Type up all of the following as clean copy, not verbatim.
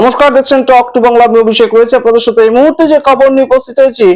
নমস্কার, দেখছেন talk to Bangla. আমি অভিষেক রয়েছে আপনাদের সাথে। এই মুহূর্তে যে খবর নিয়ে উপস্থিত হয়েছি,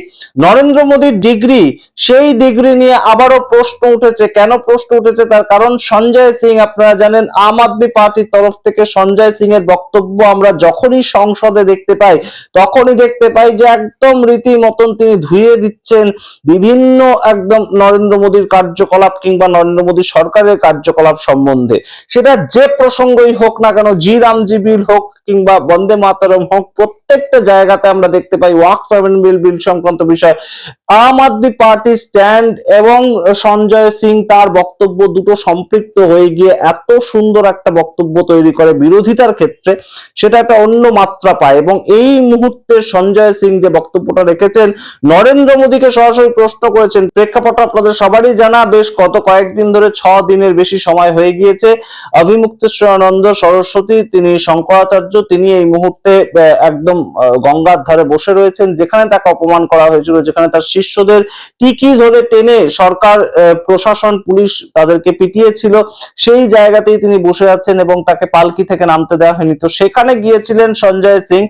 নরেন্দ্র মোদীর ডিগ্রি, সেই ডিগ্রি নিয়ে আবারও প্রশ্ন উঠেছে। কেন প্রশ্ন উঠেছে তার কারণ সঞ্জয় সিং, আপনারা জানেন আম আদমি পার্টির তরফ থেকে সঞ্জয় সিং এর বক্তব্য আমরা যখনই সংসদে দেখতে পাই তখনই দেখতে পাই যে একদম রীতিমতন তিনি ধুয়ে দিচ্ছেন বিভিন্ন একদম নরেন্দ্র মোদীর কার্যকলাপ কিংবা নরেন্দ্র মোদী সরকারের কার্যকলাপ সম্বন্ধে। সেটা যে প্রসঙ্গই হোক না কেন, জি রামজি বিল হোক কিংবা বন্দে মাতরম হোক, প্রত্যেকটা জায়গাতে আমরা দেখতে পাই ওয়াকফ বিল সংক্রান্ত বিষয় আম আদমি পার্টি স্ট্যান্ড এবং সঞ্জয় সিং তার বক্তব্য দুটো সম্পৃক্ত হয়ে গিয়ে এত সুন্দর একটা বক্তব্য তৈরি করে বিরোধিতার ক্ষেত্রে, সেটা একটা অন্য মাত্রা পায়। এবং এই মুহূর্তে সঞ্জয় সিং যে বক্তব্যটা রেখেছেন, নরেন্দ্র মোদীকে সরাসরি প্রশ্ন করেছেন। প্রেক্ষাপট আপনাদের সবারই জানা, বেশ গত কয়েকদিন ধরে 6 দিনের বেশি সময় হয়ে গিয়েছে অভিমুক্তেশ্বরানন্দ সরস্বতী, তিনি শঙ্করাচার্য, তিনি এই মুহূর্তে একদম গঙ্গার ধারে বসে রয়েছেন, যেখানে তাকে অপমান করা হয়েছিল, যেখানে তার শিষ্যদের টিকি ধরে টেনে সরকার, প্রশাসন, পুলিশ তাদেরকে পিটিয়েছিল, সেই জায়গাতেই তিনি বসে আছেন এবং তাকে পালকি থেকে নামতে দেওয়া হয়নি। তো সেখানে গিয়েছিলেন সঞ্জয় সিং,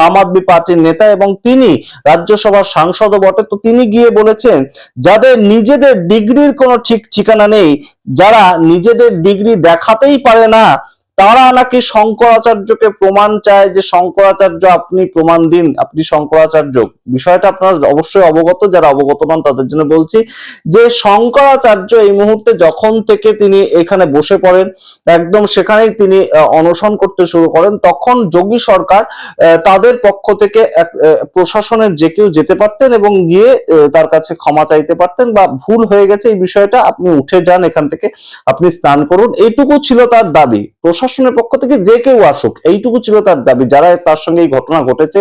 আম আদমি পার্টির নেতা, এবং তিনি রাজ্যসভার সাংসদও বটে। তো তিনি গিয়ে বলেছেন, যাদের নিজেদের ডিগ্রির কোনো ঠিক ঠিকানা নেই, যারা নিজেদের ডিগ্রি দেখাতেই পারে না, তারা নাকি শঙ্করাচার্যকে প্রমাণ চায় যে শঙ্করাচার্য আপনি প্রমাণ দিন, আপনি শঙ্করাচার্য। বিষয়টা আপনারা অবশ্যই অবগত, যারা অবগত নন তাদের জন্য বলছি যে শঙ্করাচার্য এই মুহূর্তে যখন থেকে তিনি এখানে বসে পড়েন, একদম সেখানেই তিনি অনশন করতে শুরু করেন, তখন যোগী সরকার তাদের পক্ষ থেকে প্রশাসনের যে কেউ যেতে পারতেন এবং গিয়ে তার কাছে ক্ষমা চাইতে পারতেন, বা ভুল হয়ে গেছে এই বিষয়টা, আপনি উঠে যান এখান থেকে, আপনি স্নান করুন, এইটুকু ছিল তার দাবি। প্রশাসনের পক্ষ থেকে যে কেউ আসুক, এইটুকু ছিল তার দাবি। যারা তার সঙ্গে এই ঘটনা ঘটেছে,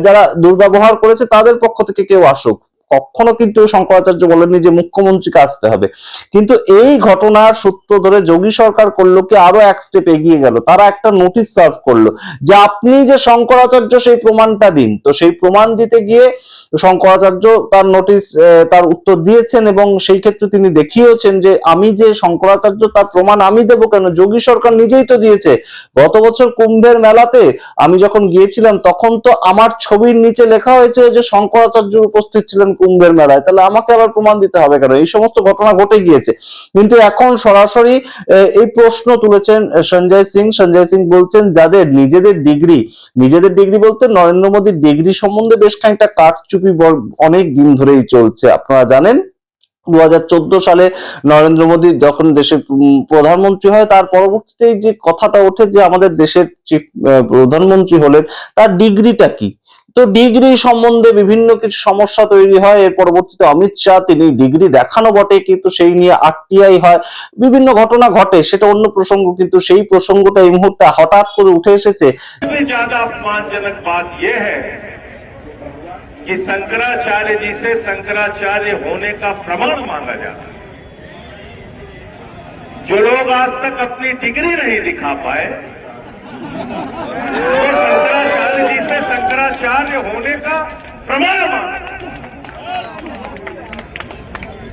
যারা দুর্ব্যবহার করেছে, তাদের পক্ষ থেকে কেউ আসুক। কখনো কিন্তু শঙ্করাচার্য বলেননি যে মুখ্যমন্ত্রীকে আসতে হবে। কিন্তু এই ঘটনার সূত্র ধরে যোগী সরকার করলো কি, আরো এক স্টেপ এগিয়ে গেল। তারা একটা নোটিশ সার্ভ করলো যে আপনি যে শঙ্করাচার্য সেই প্রমাণটা দিন। তো সেই প্রমাণ দিতে গিয়ে শঙ্করাচার্য তার নোটিশ, তার উত্তর দিয়েছেন, এবং সেই ক্ষেত্রে তিনি দেখিয়েছেন যে আমি যে শঙ্করাচার্য তার প্রমাণ আমি দেবো কেন, যোগী সরকার নিজেই তো দিয়েছে। গত বছর কুম্ভের মেলাতে আমি যখন গিয়েছিলাম তখন তো আমার ছবির নিচে লেখা হয়েছে যে শঙ্করাচার্য উপস্থিত ছিলেন কুম্ভের মেলায়, তাহলে আমাকে আবার প্রমাণ দিতে হবে কেন? এই সমস্ত ঘটনা ঘটে গিয়েছে। কিন্তু এখন সরাসরি এই প্রশ্ন তুলেছেন সঞ্জয় সিং। সঞ্জয় সিং বলছেন, যাদের নিজেদের ডিগ্রি বলতে নরেন্দ্র মোদীর ডিগ্রি সম্বন্ধে বেশ খানিকটা কারচুপি অনেক দিন ধরেই চলছে। আপনারা জানেন 2014 সালে নরেন্দ্র মোদী যখন দেশের প্রধানমন্ত্রী হয়, তার পরবর্তীতে যে কথাটা ওঠে যে আমাদের দেশের চিফ প্রধানমন্ত্রী হলেন, তার ডিগ্রিটা কি। তো ডিগ্রি সম্বন্ধে বিভিন্ন কিছু সমস্যা তৈরি হয়। এর পরবর্তীতে অমিত শাহ, তিনি ডিগ্রি দেখানো বটে কিন্তু সেই নিয়ে আরটিআই হয়, বিভিন্ন ঘটনা ঘটে, সেটা অন্য প্রসঙ্গ। কিন্তু সেই প্রসঙ্গটা এই মুহূর্তে হঠাৎ করে উঠে এসেছে। कि शंकराचार्य जी से शंकराचार्य होने का प्रमाण मांगा जाता है। जो लोग आज तक अपनी डिग्री नहीं दिखा पाए, वो शंकराचार्य जी से शंकराचार्य होने का प्रमाण मांगा।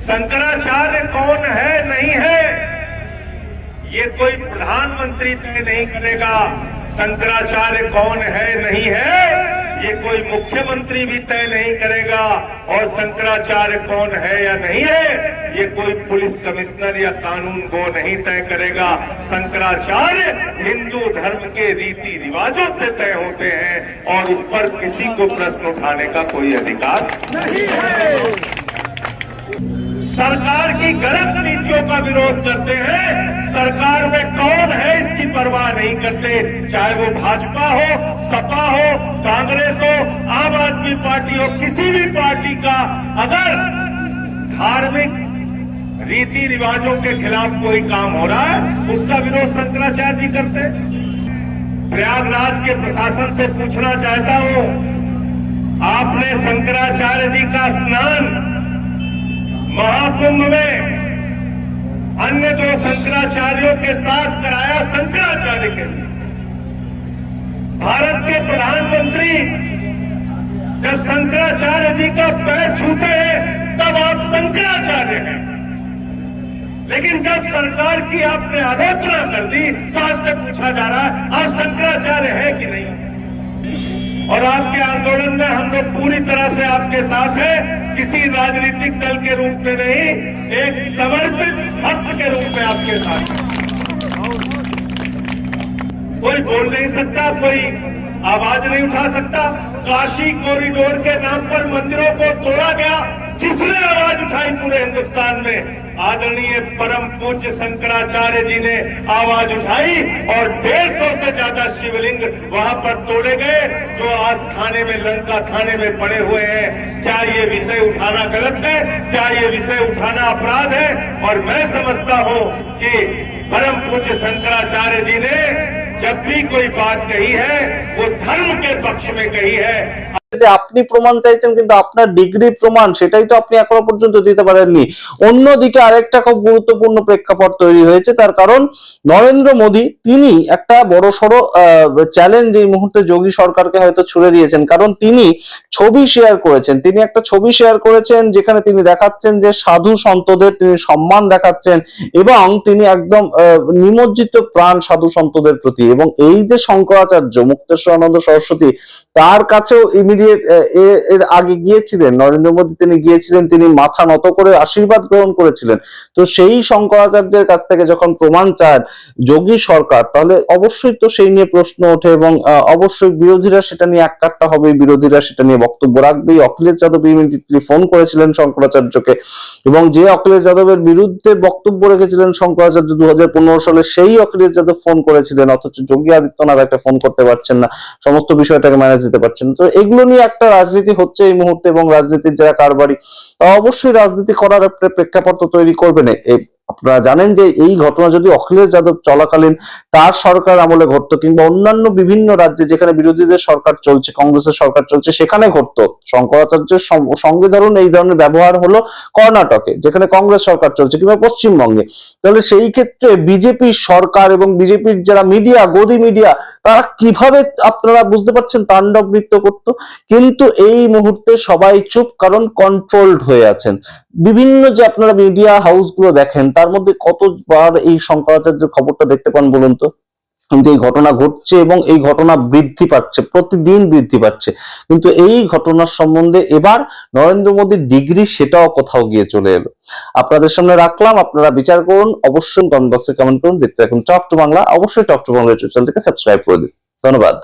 शंकराचार्य कौन है नहीं है ये कोई प्रधानमंत्री तय नहीं करेगा। शंकराचार्य कौन है नहीं है ये कोई मुख्यमंत्री भी तय नहीं करेगा। और शंकराचार्य कौन है या नहीं है ये कोई पुलिस कमिश्नर या कानून गो नहीं तय करेगा। शंकराचार्य हिंदू धर्म के रीति रिवाजों से तय होते हैं और उस पर किसी को प्रश्न उठाने का कोई अधिकार नहीं है। सरकार की गलत नीतियों का विरोध करते हैं, सरकार में कौन है इसकी परवाह नहीं करते। चाहे वो भाजपा हो, सपा हो, कांग्रेस हो, आम आदमी पार्टी हो, किसी भी पार्टी का अगर धार्मिक रीति रिवाजों के खिलाफ कोई काम हो रहा है, उसका विरोध शंकराचार्य जी करते। प्रयागराज के प्रशासन से पूछना चाहता हूं, आपने शंकराचार्य जी का स्नान महाकुंभ में अन्य 2 शंकराचार्यों के साथ कराया, शंकराचार्य के भारत के प्रधानमंत्री जब शंकराचार्य जी का पैर छूते हैं तब आप शंकराचार्य हैं, लेकिन जब सरकार की आपने आलोचना कर दी तो आपसे पूछा जा रहा है आप शंकराचार्य है कि नहीं। और आपके आंदोलन में हम लोग पूरी तरह से आपके साथ हैं, किसी राजनीतिक दल के रूप में नहीं, एक समर्पित भक्त के रूप में आपके साथ हैं। कोई बोल नहीं सकता, कोई आवाज नहीं उठा सकता। काशी कॉरिडोर के नाम पर मंदिरों को तोड़ा गया, किसने आवाज उठाई पूरे हिंदुस्तान में? आदरणीय परम पूज्य शंकराचार्य जी ने आवाज उठाई और 150 से ज्यादा शिवलिंग वहां पर तोड़े गए, जो आज थाने में, लंका थाने में पड़े हुए हैं। क्या ये विषय उठाना गलत है? क्या ये विषय उठाना अपराध है? और मैं समझता हूं कि परम पूज्य शंकराचार्य जी ने जब भी कोई बात कही है वो धर्म के पक्ष में कही है। যে আপনি প্রমাণ চাইছেন কিন্তু আপনার ডিগ্রি প্রমাণ সেটাই তো আপনি এখনো পর্যন্ত দিতে পারেননি। অন্যদিকে আরেকটা খুব গুরুত্বপূর্ণ প্রেক্ষাপট তৈরি হয়েছে, তার কারণ নরেন্দ্র মোদী তিনি একটা বড়সড় চ্যালেঞ্জ এই মুহূর্তে যোগী সরকারকে হয়তো ছুড়ে দিয়েছেন, কারণ তিনি ছবি শেয়ার করেছেন। তিনি একটা ছবি শেয়ার করেছেন যেখানে তিনি দেখাচ্ছেন যে সাধু সন্তদের তিনি সম্মান দেখাচ্ছেন এবং তিনি একদম নিমজ্জিত প্রাণ সাধু সন্তদের প্রতি। এবং এই যে শঙ্করাচার্য মুক্তেশ্বরানন্দ সরস্বতী তার কাছেও ইমিডিয়েট এর আগে গিয়েছিলেন নরেন্দ্র মোদী, তিনি গিয়েছিলেন, তিনি মাথা নত করে আশীর্বাদ গ্রহণ করেছিলেন। তো সেই শঙ্করাচার্যের কাছ থেকে যখন প্রমাণ চান যোগী সরকার, তাহলে অবশ্যই তো সেই নিয়ে প্রশ্ন ওঠে এবং অবশ্যই বিরোধীরা সেটা নিয়ে এককাট্টা হবে, বিরোধীরা সেটা নিয়ে বক্তব্য রাখবেই। অখিলেশ যাদব ইমিডিয়েটলি ফোন করেছিলেন শঙ্করাচার্যকে এবং যে অখিলেশ যাদবের বিরুদ্ধে বক্তব্য রেখেছিলেন শঙ্করাচার্য 2015 সালে, সেই অখিলেশ যাদব ফোন করেছিলেন, অথচ যোগী আদিত্যনাথ একটা ফোন করতে পারছেন না, সমস্ত বিষয়টাকে ম্যানেজ দিতে পারছেন। তো এগুলো নিয়ে একটা রাজনীতি হচ্ছে এই মুহূর্তে এবং রাজনীতির যারা কারবারি অবশ্যই রাজনীতি করার একটা প্রেক্ষাপট তৈরি করবেন। আপনারা জানেন যে এই ঘটনা যদি অখিলেশ যাদব চলাকালীন তার সরকার আমলে ঘটতো কিংবা অন্যান্য বিভিন্ন রাজ্যে যেখানে বিরোধীদের সরকার চলছে, কংগ্রেসের সরকার চলছে, সেখানে ঘটতো, শঙ্করাচার্যের সঙ্গে ধরুন এই ধরনের ব্যবহার হলো কর্ণাটকে যেখানে কংগ্রেস সরকার চলছে কিংবা পশ্চিমবঙ্গে, তাহলে সেই ক্ষেত্রে বিজেপির সরকার এবং বিজেপির যারা মিডিয়া, গদি মিডিয়া, তারা কিভাবে আপনারা বুঝতে পারছেন তাণ্ডব নৃত্য করতো। কিন্তু এই মুহূর্তে সবাই চুপ, কারণ কন্ট্রোলড হয়ে আছেন। বিভিন্ন যে আপনারা মিডিয়া হাউস গুলো দেখেন তার মধ্যে কতবার এই শঙ্করাচার্যের খবরটা দেখতে পান বলুন তো? কিন্তু এই ঘটনা ঘটছে এবং এই ঘটনা বৃদ্ধি পাচ্ছে, প্রতিদিন বৃদ্ধি পাচ্ছে। কিন্তু এই ঘটনার সম্বন্ধে এবার নরেন্দ্র মোদীর ডিগ্রি সেটাও কোথাও গিয়ে চলে এলো। আপনাদের সামনে রাখলাম, আপনারা বিচার করুন। অবশ্যই কমেন্ট বক্সে কমেন্ট করুন। দেখতে থাকুন টক টু বাংলা। অবশ্যই টক টু বাংলা ইউটিউব চ্যানেলটিকে সাবস্ক্রাইব করে দিন। ধন্যবাদ।